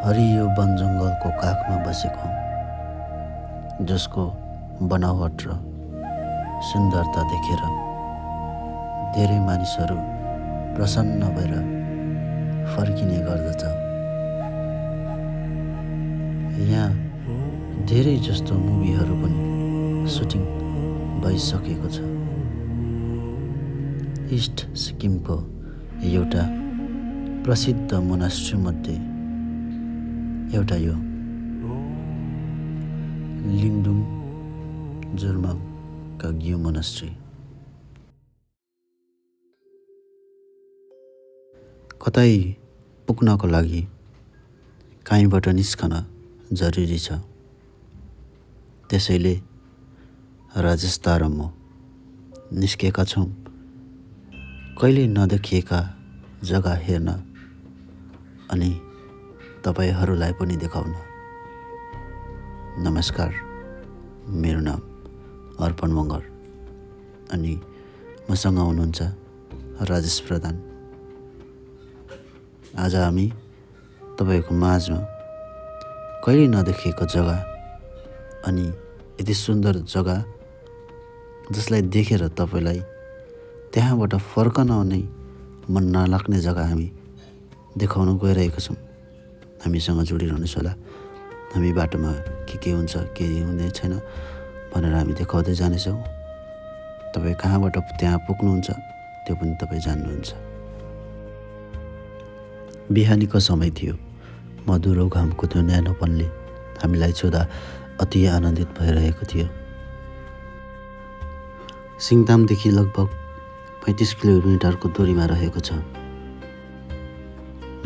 हरियो वन जङ्गलको काखमा बसेको, जसको बनावट र सुन्दरता देखेर धेरै मानिसहरू प्रसन्न भएर फर्किने गर्दछ। यहाँ धेरै जस्तो मुभीहरू पनि सुटिङ भइसकेको छ। इस्ट सिक्किमको एउटा प्रसिद्ध मोनास्ट्री मध्ये एउटा यो लिङडुम जुर्माङ काग्यू मोनास्ट्री। कतै पुग्नको लागि कहीँबाट निस्कन जरुरी छ। त्यसैले राजेश र म निस्केका छौँ कहिले नदेखिएका जग्गा हेर्न अनि तपाईहरूलाई पनि देखाउन। नमस्कार, मेरो नाम अर्पण मगर अनि मसँग हुनुहुन्छ राजेश प्रधान। आज हामी तपाईँको माझमा कहिले नदेखिएको जग्गा अनि यति सुन्दर जग्गा जसलाई देखेर तपाईँलाई त्यहाँबाट फर्कन नै मन नलाग्ने जग्गा हामी देखाउन गइरहेको छौँ। हामीसँग जोडिरहनुहोस् होला। हामी बाटोमा के हुन्छ के हुने छैन भनेर हामी देखाउँदै जानेछौँ। तपाईँ कहाँबाट त्यहाँ पुग्नुहुन्छ त्यो पनि तपाईँ जान्नुहुन्छ। बिहानीको समय थियो। मधुरो घामको त्यो न्यानोपनले हामीलाई छुँदा अति आनन्दित भइरहेको थियो। सिङतामदेखि लगभग 35 किलोमिटरको दूरीमा रहेको छ।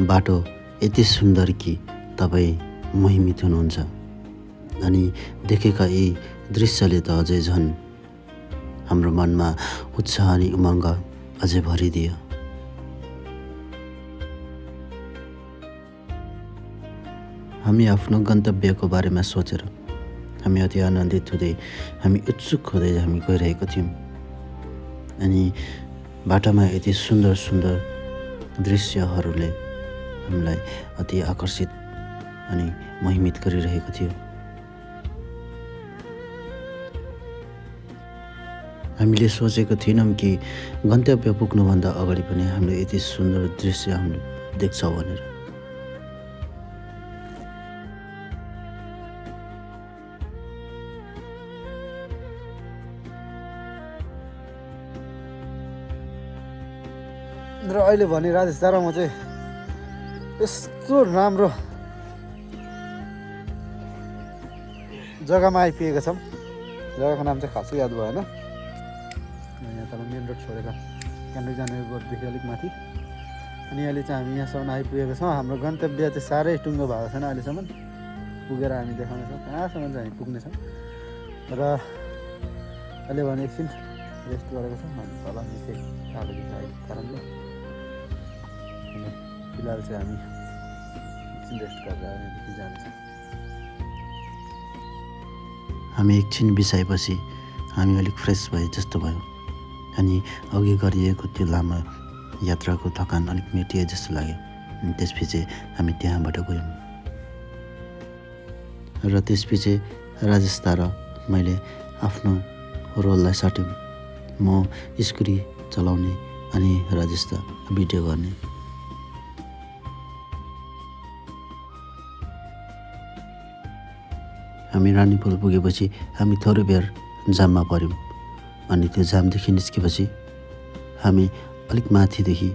बाटो यति सुन्दर कि तपाईँ मोहित हुनुहुन्छ अनि देखेका यी दृश्यले त अझै झन् हाम्रो मनमा उत्साह अनि उमङ्ग अझै भरिदियो। हामी आफ्नो गन्तव्यको बारेमा सोचेर हामी अति आनन्दित हुँदै हामी उत्सुक हुँदै हामी गइरहेको थियौँ। अनि बाटोमा यति सुन्दर सुन्दर दृश्यहरूले हामीलाई अति आकर्षित अनि मोहित गरिरहेको थियो। हामीले सोचेको थिएनौँ कि गन्तव्य पुग्नुभन्दा अगाडि पनि हामीले यति सुन्दर दृश्य हामीले देख्छौँ भनेर। र अहिले भने राजेश र म चाहिँ यस्तो राम्रो जग्गामा आइपुगेका छौँ। जग्गाको नाम चाहिँ खासै याद भएन। यहाँ तल मेन रोड छोडेर क्यान्ड्री जाने रोडदेखि अलिक माथि। अनि अहिले चाहिँ हामी यहाँसम्म आइपुगेको छौँ। हाम्रो गन्तव्य चाहिँ साह्रै टुङ्गो भएको छैन अहिलेसम्म। पुगेर हामी देखाउनेछौँ कहाँसम्म चाहिँ हामी पुग्नेछौँ। र अहिले भने एकछिन रेस्ट गरेको छौँ। हामी तल निकै टाढो देखाएको कारणले फिलहाल चाहिँ हामी एकछिन रेस्ट गरेर यहाँदेखि जान्छौँ। हामी एकछिन बिसाएपछि हामी अलिक फ्रेस भए जस्तो भयो अनि अघि गरिएको त्यो लामो यात्राको थकान अलिक मेटिए जस्तो लाग्यो। अनि त्यसपछि हामी त्यहाँबाट गयौँ र त्यसपछि राजेश र मैले आफ्नो रोललाई साट्यौँ। म स्कुटी चलाउने अनि राजेश भिडियो गर्ने। हामी रानीपुल पुगेपछि हामी थोरै बेर जाममा पऱ्यौँ अनि त्यो जामदेखि निस्केपछि हामी अलिक माथिदेखि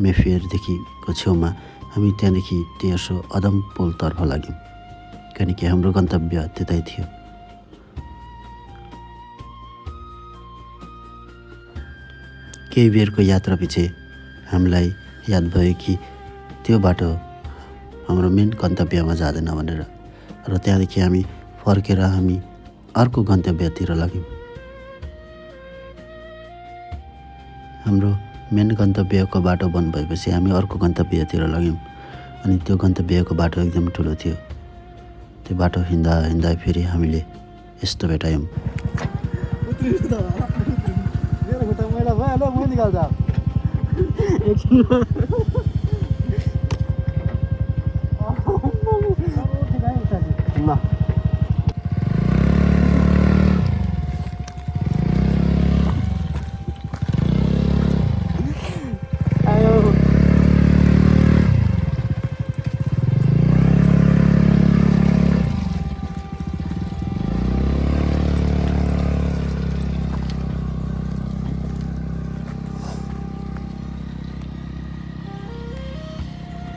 मेफेयरदेखिको छेउमा हामी त्यहाँदेखि तेर्सो अदम पुलतर्फ लाग्यौँ किनकि हाम्रो गन्तव्य त्यतै थियो। केही बेरको यात्रापछि हामीलाई याद भयो कि त्यो बाटो हाम्रो मेन गन्तव्यमा जाँदैन भनेर र त्यहाँदेखि हामी फर्केर हामी अर्को गन्तव्यतिर लाग्यौँ। हाम्रो मेन गन्तव्यको बाटो बन्द भएपछि हामी अर्को गन्तव्यतिर लाग्यौँ अनि त्यो गन्तव्यको बाटो एकदम ठुलो थियो। त्यो बाटो हिँड्दा हिँड्दा फेरि हामीले यस्तो भेटायौँ। ल आयो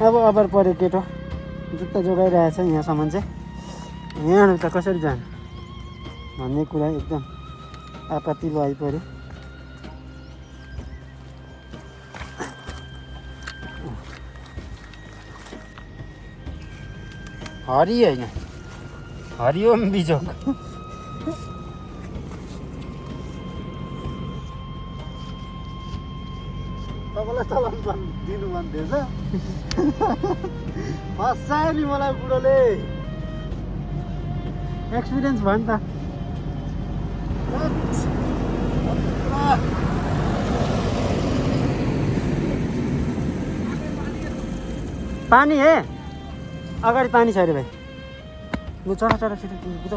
अब अबर पऱ्यो केटो जुत्ता जोगाइरहेछ यहाँसम्म चाहिँ यहाँ त कसरी जानु भन्ने कुरा एकदम आपत्तिलो आइपऱ्यो हरि होइन हरिओम बिजोक तपाईँलाई चलाउनु दिनु मन थिएछ हँसायो नि मलाई बुढोले एक्सपिरियन्स भयो नि त पानी हे अगाडि पानी छ अरे भाइ लु चढा चढा छिटो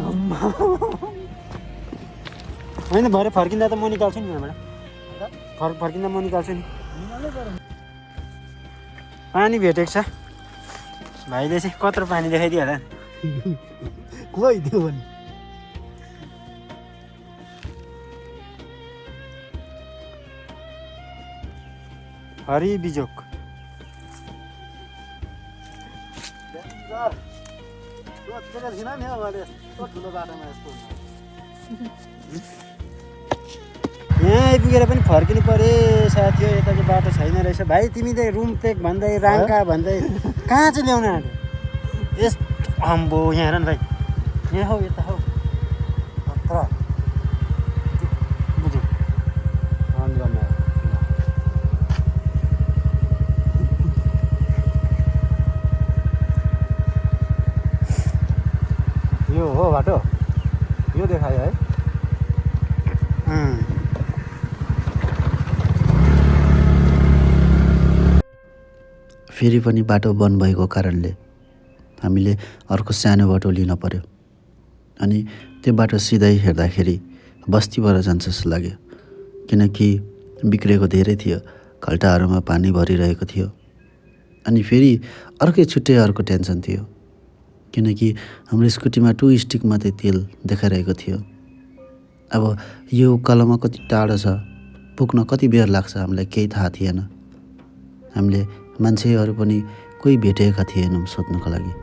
होइन भरे फर्किँदा त म निकाल्छु नि यहाँबाट फर्किँदा म निकाल्छु नि पानी भेटेको छ भाइले चाहिँ कत्रो पानी देखाइदियो होला गइदियो भने हरि बिजोक थिएन नि मैले यस्तो ठुलो बाटोमा यस्तो यहाँ आइपुगेर पनि फर्किनु परे साथी हो यता चाहिँ बाटो छैन रहेछ भाइ तिमीले रुमटेक भन्दै राङ्का भन्दै कहाँ चाहिँ ल्याउन आँट्यो यस्तो अम्बो यहाँ हेर न भाइ यहाँ हौ यता हौ बुझ्यो अन गर्न यो हो बाटो यो देखायो है फेरि पनि बाटो बन्द भएको कारणले हामीले अर्को सानो बाटो लिन पर्यो अनि त्यो बाटो सिधै हेर्दाखेरि बस्तीबाट जान्छ जस्तो लाग्यो किनकि बिग्रेको धेरै थियो खल्टाहरूमा पानी भरिरहेको थियो अनि फेरि अर्कै छुट्टै अर्को टेन्सन थियो किनकि हाम्रो स्कुटीमा 2 स्टिक मात्रै तेल देखाइरहेको थियो अब यो उकालोमा कति टाढो छ पुग्न कति बेर लाग्छ हामीलाई केही थाहा थिएन हामीले मान्छेहरू पनि कोही भेटेका थिएनौँ सोध्नको लागि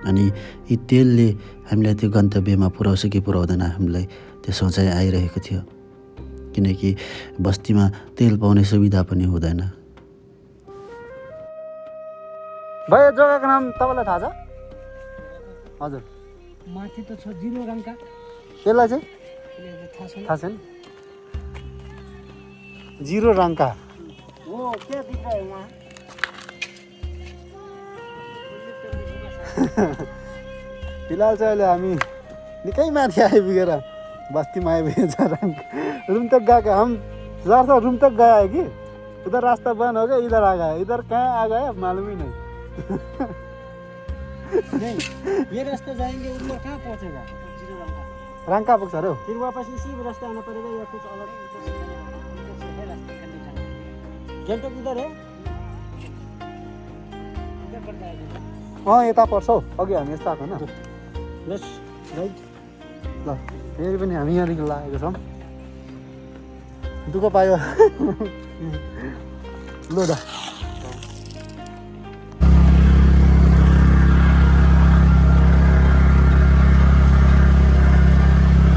अनि यी तेलले हामीलाई त्यो गन्तव्यमा पुर्याउँछ कि पुर्याउँदैन हामीलाई त्यो सोचाइ आइरहेको थियो किनकि बस्तीमा तेल पाउने सुविधा पनि हुँदैन भाइ यो जग्गाको नाम तपाईँलाई थाहा छ हजुर माथि त छ जिरो रङका यसलाई चाहिँ थाहा छैन थाहा छैन जिरो रङका वो क्या दिख रहा है वहाँ फिलहाल चाहिँ अहिले हामी निकै माथि आइपुगेर बस्तीमा आइपुगेछ रूम तक गएको हम ज़्यादा रूम तक गया है कि उधर रास्ता बंद हो गया इधर आ गया इधर कहाँ आ गया मालूम ही नहीं नहीं ये रास्ता जाएंगे ऊपर कहाँ पहुँचेगा जिरो रंग का रंका पुग्छ अरे फिर वापस इसी रास्ते आना पड़ेगा या कुछ अलग है रास्ते करने जाना गेंटोक इधर है इधर पड़ जाएगा यता पर्छ हौ अघि हामी यस्तो आएको होइन लेफ्ट राइट ल फेरि पनि हामी यहाँदेखि लागेको छौँ दुःख पायो ल दा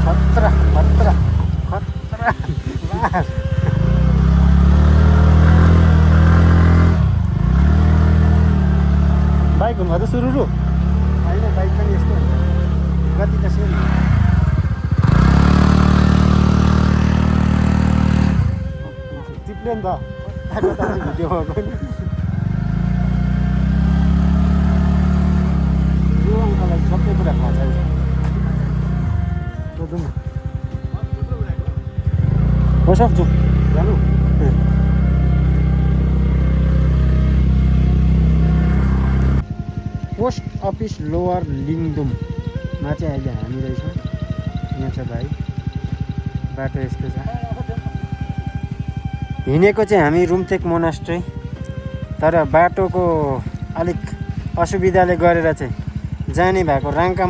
खतरा खतरा खतरा बाइक हुनुभयो त सुरु होइन बाइक पनि यस्तो गति त सेम चिप्ले नि त आएको त भिडियोमा पनि यो अङ्कलाई सबै कुरा थाहा छ जाउँ हो सक्छु जानु अफिस लोवर लिङदुममा चाहिँ अहिले हामी रहेछौँ। यहाँ छ भाइ, बाटो यस्तो छ। हिँडेको चाहिँ हामी रुम्तेक मोनास्ट्री, तर बाटोको अलिक असुविधाले गरेर चाहिँ जाने भएको राङ्का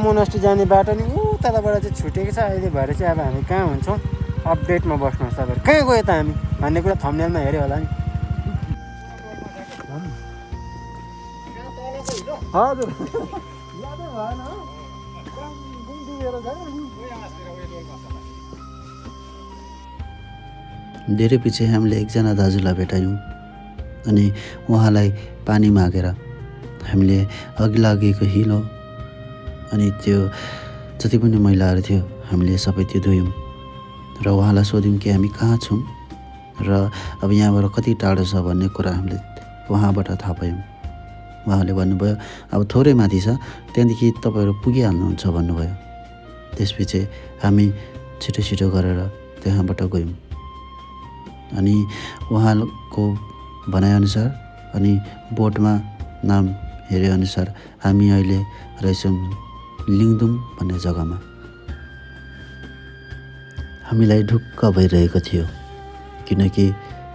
मोनास्ट्री जाने बाटो नि उताबाट चाहिँ छुटेको छ अहिले। भएर चाहिँ अब हामी कहाँ हुन्छौँ अपडेटमा बस्नुहोस् तपाईँहरू। कहाँ गयो त हामी भन्ने कुरा थम्बनेलमा हेऱ्यो होला नि। हजुर धेरै पछि हामीले एकजना दाजुलाई भेटायौँ अनि उहाँलाई पानी मागेर हामीले अघि लागेको हिलो अनि त्यो जति पनि मैलाहरू थियो हामीले सबै त्यो धोयौँ र उहाँलाई सोध्यौँ कि हामी कहाँ छौँ र अब यहाँबाट कति टाढो छ भन्ने कुरा हामीले उहाँबाट थाहा पायौँ। उहाँले भन्नुभयो अब थोरै माथि छ, त्यहाँदेखि तपाईँहरू पुगिहाल्नुहुन्छ भन्नुभयो। त्यसपछि हामी छिटो छिटो गरेर त्यहाँबाट गयौँ अनि उहाँको भनाइअनुसार अनि बोर्डमा नाम हेरेअनुसार हामी अहिले रहेछौँ लिङदुम भन्ने जग्गामा। हामीलाई ढुक्क भइरहेको थियो किनकि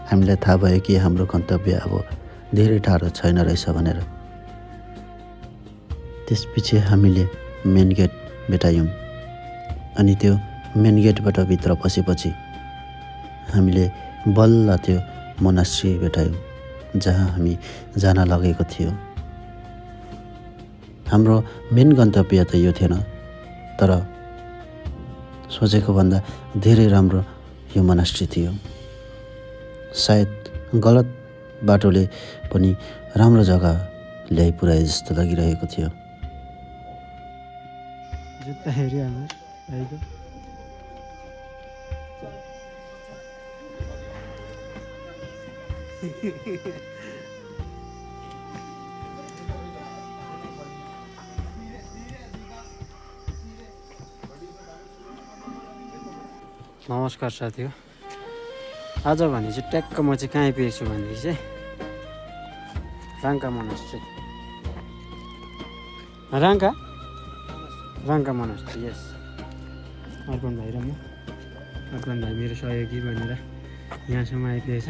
हामीलाई थाहा भयो कि हाम्रो गन्तव्य अब धेरै टाढो छैन रहेछ भनेर। त्यसपछि हामीले मेन गेट भेटायौँ अनि त्यो मेन गेटबाट भित्र पसेपछि हामीले बल्ल त्यो मोनास्ट्री भेटायौँ जहाँ हामी जान लागेको थियो। हाम्रो मेन गन्तव्य त यो थिएन, तर सोचेको भन्दा धेरै राम्रो यो मोनास्ट्री थियो। सायद गलत बाटोले पनि राम्रो जग्गा ल्याइ पुर्याए जस्तो लागिरहेको थियो। जुत्ता हेरिहाल्नुहोस् भाइको। नमस्कार साथीहरू, आज भने चाहिँ ट्याक्क म चाहिँ कहाँ आइपुगेको छु भनेदेखि चाहिँ राङ्का मोनास्ट्री। राङ्का मोनास्ट्री, यस। अर्पण भाइ र म, अर्पण भाइ मेरो सहयोगी भनेर यहाँसम्म आइपुगेछ।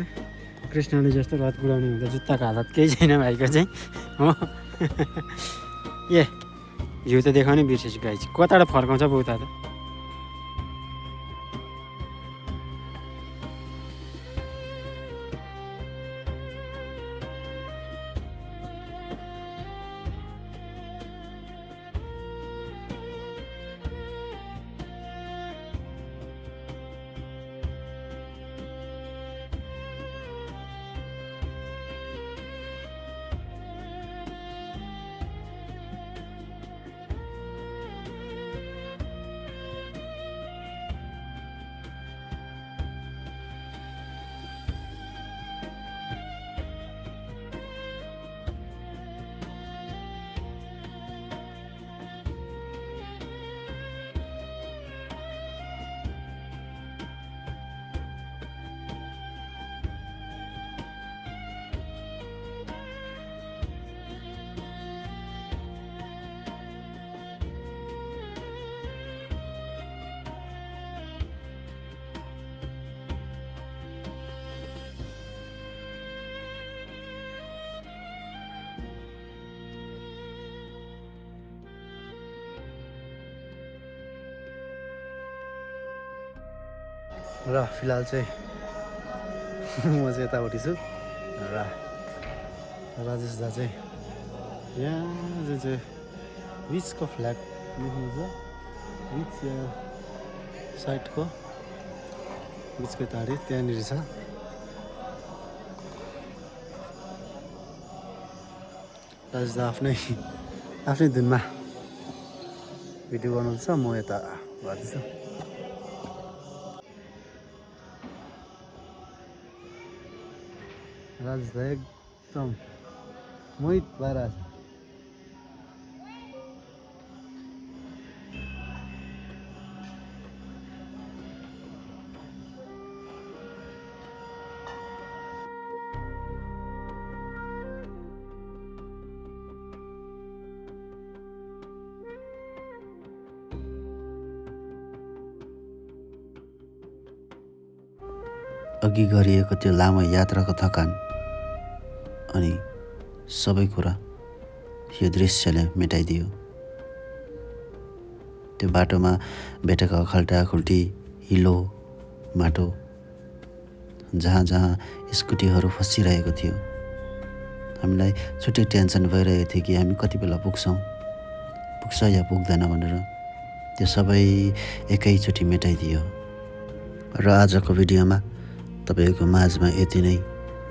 कृष्णले जस्तो रथ कुदाउने हुँदा जुत्ताको हालत केही छैन भाइको चाहिँ हो। ए भ्यू त देखाउनै बिर्सेछु गाई चाहिँ कताबाट फर्काउँछ पो उता त। र फिलहाल चाहिँ म चाहिँ यतापट्टि छु र राजेश दा चाहिँ यहाँ जुन चाहिँ रिचको फ्ल्याग लेख्नुहुन्छ, रिच साइडको बिचको ताडी त्यहाँनिर छ। राजेश दा आफ्नै धुनमा भिडियो बनाउँछ, म यता गर्दैछु। राजेश दा एकदम मोहित भएर छ। अघि गरिएको त्यो लामो यात्राको थकान अनि सबै कुरा यो दृश्यले मेटाइदियो। त्यो बाटोमा भेटेका अखाल्टा-अखुल्टी, हिलो, माटो, जहाँ जहाँ स्कुटीहरू फसिरहेको थियो, हामीलाई छुट्टै टेन्सन भइरहेको थियो कि हामी कति बेला पुग्छ या पुग्दैन भनेर। त्यो सबै एकैचोटि मेटाइदियो। र आजको भिडियोमा तपाईँको माझमा यति नै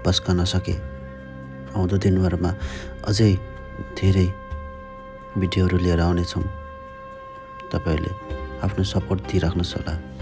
पस्कन सके। आउँदो दिनभरमा अझै धेरै भिडियोहरू लिएर आउनेछौँ। तपाईँहरूले आफ्नो सपोर्ट दिइराख्नुहोस् होला।